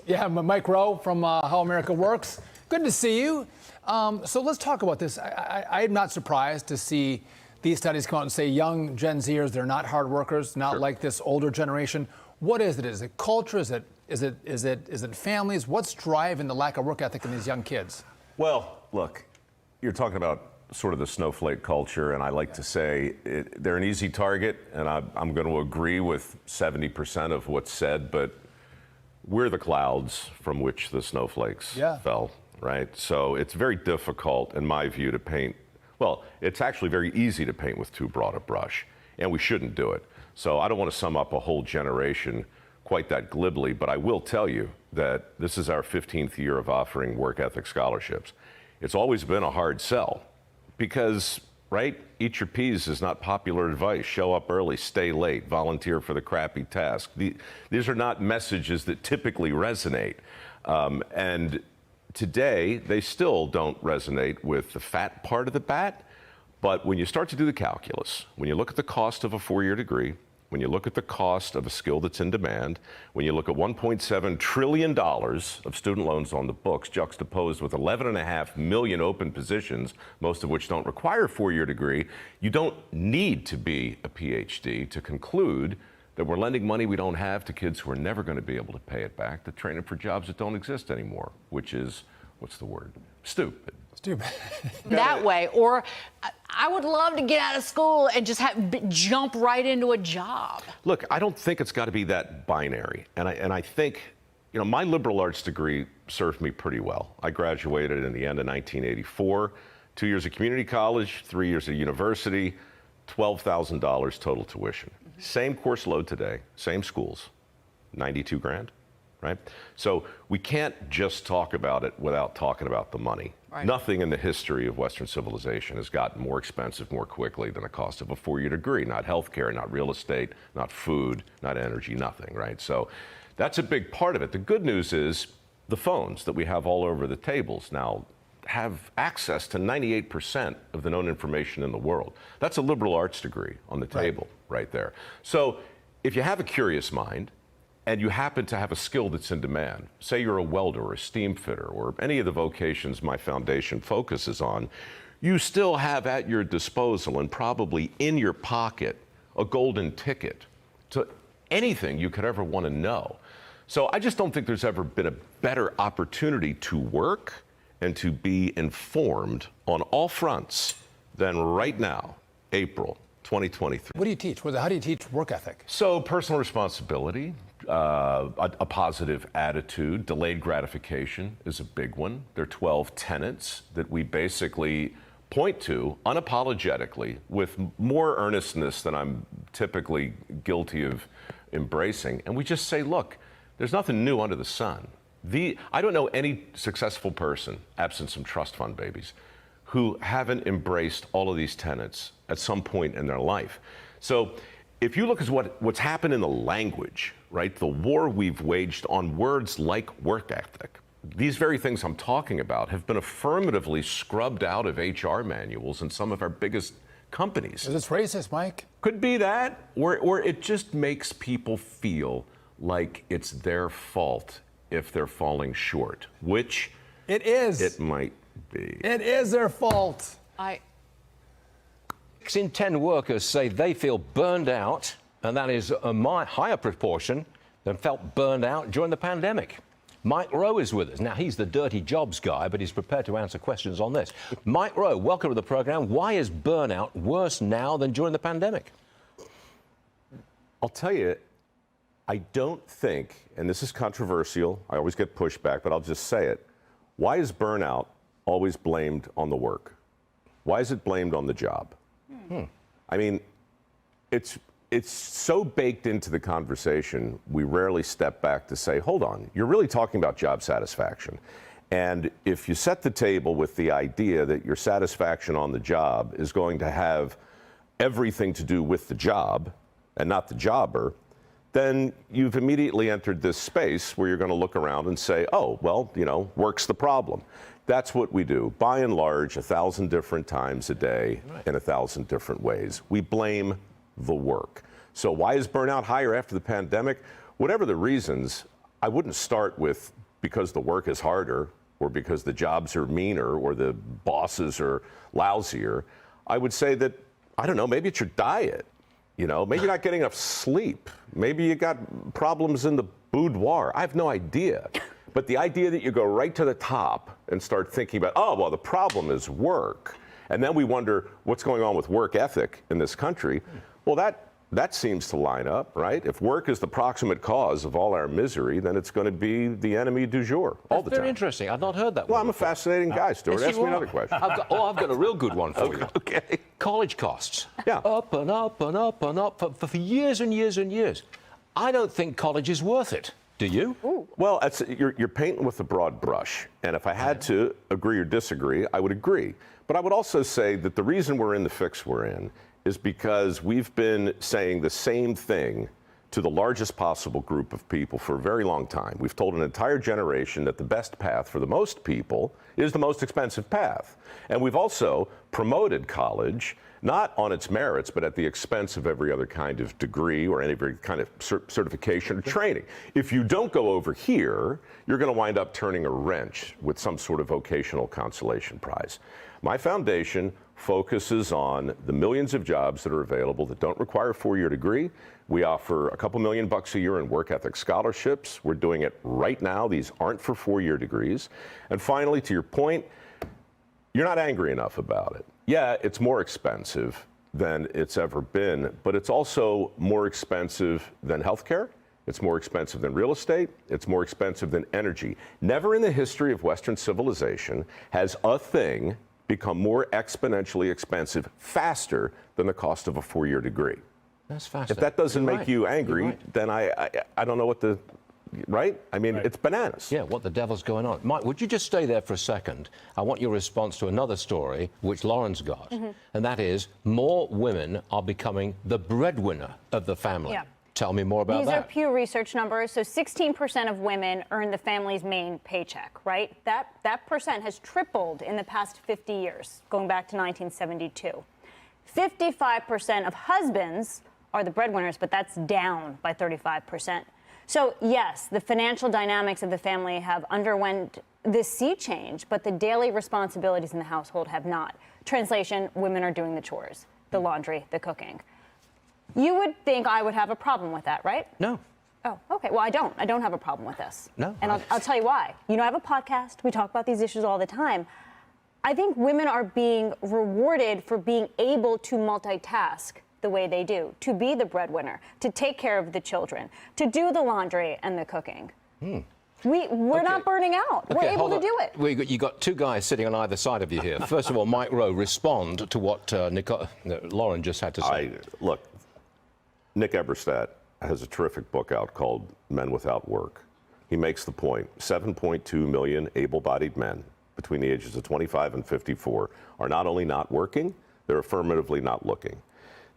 Yeah, Mike Rowe from How America Works. Good to see you. So let's talk about this. I'm not surprised to see these studies come out and say young Gen Zers, they're not hard workers, not like this older generation. What is it? Is it culture? Is it families? What's driving the lack of work ethic in these young kids? Well, look, you're talking about sort of the snowflake culture, and I like to say they're an easy target, and I'm going to agree with 70% of what's said, but we're the clouds from which the snowflakes fell, right? So it's very difficult, in my view, to paint. Well, it's actually very easy to paint with too broad a brush, and we shouldn't do it. So I don't want to sum up a whole generation quite that glibly, but I will tell you that this is our 15th year of offering work ethic scholarships. It's always been a hard sell because, right, eat your peas is not popular advice. Show up early, stay late, volunteer for the crappy task. These are not messages that typically resonate. And today, they still don't resonate with the fat part of the bat. But when you start to do the calculus, when you look at the cost of a four-year degree, when you look at the cost of a skill that's in demand, when you look at $1.7 trillion of student loans on the books juxtaposed with 11.5 million open positions, most of which don't require a four-year degree, you don't need to be a PhD to conclude that we're lending money we don't have to kids who are never going to be able to pay it back, to train them for jobs that don't exist anymore, which is, what's the word? Stupid. Stupid. That way, or I would love to get out of school and just jump right into a job. Look, I don't think it's got to be that binary. And I think, you know, my liberal arts degree served me pretty well. I graduated in the end of 1984, 2 years of community college, 3 years of university, $12,000 total tuition. Same course load today, same schools, 92 grand, right? So we can't just talk about it without talking about the money. Right. Nothing in the history of Western civilization has gotten more expensive more quickly than the cost of a four-year degree. Not healthcare, not real estate, not food, not energy, nothing, right? So that's a big part of it. The good news is the phones that we have all over the tables now have access to 98% of the known information in the world. That's a liberal arts degree on the table right there. So if you have a curious mind, and you happen to have a skill that's in demand, say you're a welder or a steam fitter or any of the vocations my foundation focuses on, you still have at your disposal and probably in your pocket a golden ticket to anything you could ever want to know. So I just don't think there's ever been a better opportunity to work and to be informed on all fronts than right now, April 2023. What do you teach? How do you teach work ethic? So personal responsibility, a positive attitude, delayed gratification is a big one. There are 12 tenets that we basically point to unapologetically with more earnestness than I'm typically guilty of embracing. And we just say, look, there's nothing new under the sun. I don't know any successful person, absent some trust fund babies, who haven't embraced all of these tenets at some point in their life. So if you look at what's happened in the language, right, the war we've waged on words like work ethic, these very things I'm talking about have been affirmatively scrubbed out of HR manuals in some of our biggest companies. Is this racist, Mike? Could be that, or it just makes people feel like it's their fault if they're falling short, which it is. It might be. It is their fault. 6 in 10 workers say they feel burned out, and that is a higher proportion than felt burned out during the pandemic. Mike Rowe is with us. Now, he's the dirty jobs guy, but he's prepared to answer questions on this. Mike Rowe, welcome to the program. Why is burnout worse now than during the pandemic? I'll tell you, I don't think, and this is controversial, I always get pushback, but I'll just say it. Why is burnout always blamed on the work? Why is it blamed on the job? I mean, it's so baked into the conversation, we rarely step back to say, hold on, you're really talking about job satisfaction. And if you set the table with the idea that your satisfaction on the job is going to have everything to do with the job and not the jobber, then you've immediately entered this space where you're going to look around and say, oh, well, you know, work's the problem. That's what we do, by and large, 1,000 different times a day in 1,000 different ways. We blame the work. So why is burnout higher after the pandemic? Whatever the reasons, I wouldn't start with because the work is harder or because the jobs are meaner or the bosses are lousier. I would say that, I don't know, maybe it's your diet. You know, maybe you're not getting enough sleep. Maybe you got problems in the boudoir. I have no idea. But the idea that you go right to the top and start thinking about, oh, well, the problem is work. And then we wonder what's going on with work ethic in this country. Well, that seems to line up, right? If work is the proximate cause of all our misery, then it's going to be the enemy du jour all the time. Very interesting. I've not heard that Well, one I'm a before. fascinating guy, Stuart. Yes, Ask you me are. another question. I've got a real good one for you. Okay. College costs. Yeah. Up and up and up and up for years and years and years. I don't think college is worth it. Do you? Well, you're painting with a broad brush. And if I had to agree or disagree, I would agree. But I would also say that the reason we're in the fix we're in is because we've been saying the same thing to the largest possible group of people for a very long time. We've told an entire generation that the best path for the most people is the most expensive path. And we've also promoted college, not on its merits, but at the expense of every other kind of degree or any kind of certification or training. If you don't go over here, you're going to wind up turning a wrench with some sort of vocational consolation prize. My foundation focuses on the millions of jobs that are available that don't require a four-year degree. We offer a couple $1 million a year in work ethic scholarships. We're doing it right now. These aren't for four-year degrees. And finally, to your point, you're not angry enough about it. Yeah, it's more expensive than it's ever been, but it's also more expensive than healthcare. It's more expensive than real estate. It's more expensive than energy. Never in the history of Western civilization has a thing become more exponentially expensive faster than the cost of a four-year degree. That's fascinating. If that doesn't You're make right. you You're angry, right. then I don't know what the, right? I mean, it's bananas. Yeah, what the devil's going on? Mike, would you just stay there for a second? I want your response to another story which Lauren's got, and that is more women are becoming the breadwinner of the family. Yeah. Tell me more about These that. are Pew Research numbers. So 16% of women earn the family's main paycheck, right? That percent has tripled in the past 50 years, going back to 1972. 55% of husbands are the breadwinners, but that's down by 35%. So yes, the financial dynamics of the family have underwent this sea change, but the daily responsibilities in the household have not. Translation, women are doing the chores, the laundry, the cooking. You would think I would have a problem with that, right? No. Oh, okay. Well, I don't. I don't have a problem with this. No, And I'll tell you why. You know, I have a podcast. We talk about these issues all the time. I think women are being rewarded for being able to multitask the way they do, to be the breadwinner, to take care of the children, to do the laundry and the cooking. We're not burning out. We're able to do it. You got two guys sitting on either side of you here. First of all, Mike Rowe, respond to what Lauren just had to say. Look, Nick Eberstadt has a terrific book out called Men Without Work. He makes the point, 7.2 million able-bodied men between the ages of 25 and 54 are not only not working, they're affirmatively not looking.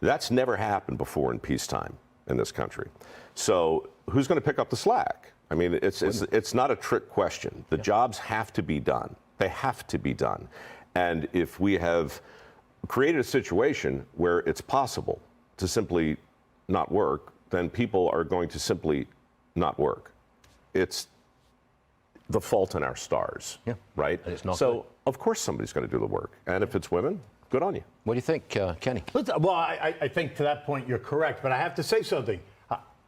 That's never happened before in peacetime in this country. So who's going to pick up the slack? I mean, it's not a trick question. The jobs have to be done. They have to be done. And if we have created a situation where it's possible to simply not work, then people are going to simply not work. It's the fault in our stars, right? And it's not so, good. of course, somebody's going to do the work. And if it's women, good on you. What do you think, Kenny? Listen, well, I think to that point you're correct, but I have to say something.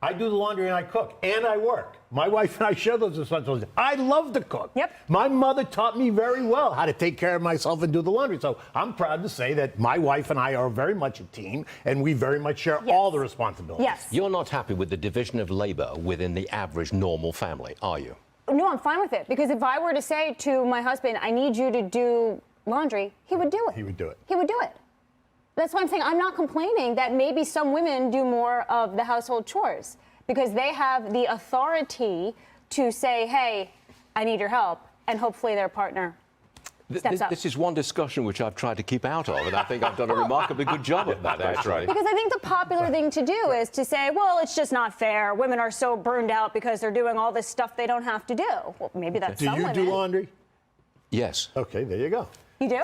I do the laundry and I cook and I work. My wife and I share those responsibilities. I love to cook. Yep. My mother taught me very well how to take care of myself and do the laundry. So I'm proud to say that my wife and I are very much a team and we very much share all the responsibilities. Yes. You're not happy with the division of labor within the average normal family, are you? No, I'm fine with it. Because if I were to say to my husband, I need you to do laundry, he would do it. He would do it. He would do it. That's why I'm saying I'm not complaining that maybe some women do more of the household chores because they have the authority to say, hey, I need your help, and hopefully their partner steps up. This is one discussion which I've tried to keep out of, and I think I've done a remarkably good job at that, actually. Because I think the popular thing to do is to say, well, it's just not fair. Women are so burned out because they're doing all this stuff they don't have to do. Well, maybe that's Do some you women. do laundry? Yes. Okay, there you go. You do?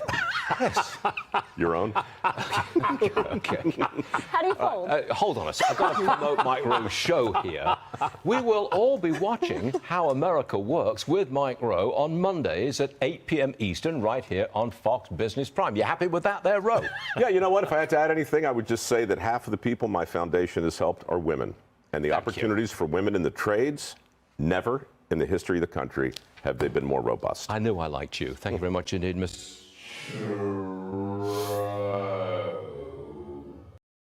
Your own? Okay. How do you fold? Hold on a second. I've got to promote Mike Rowe's show here. We will all be watching How America Works with Mike Rowe on Mondays at 8 p.m. Eastern right here on Fox Business Prime. You happy with that there, Rowe? Yeah, you know what? If I had to add anything, I would just say that half of the people my foundation has helped are women. And the opportunities for women in the trades, never in the history of the country have they been more robust. I knew I liked you. Thank you very much indeed, Mr.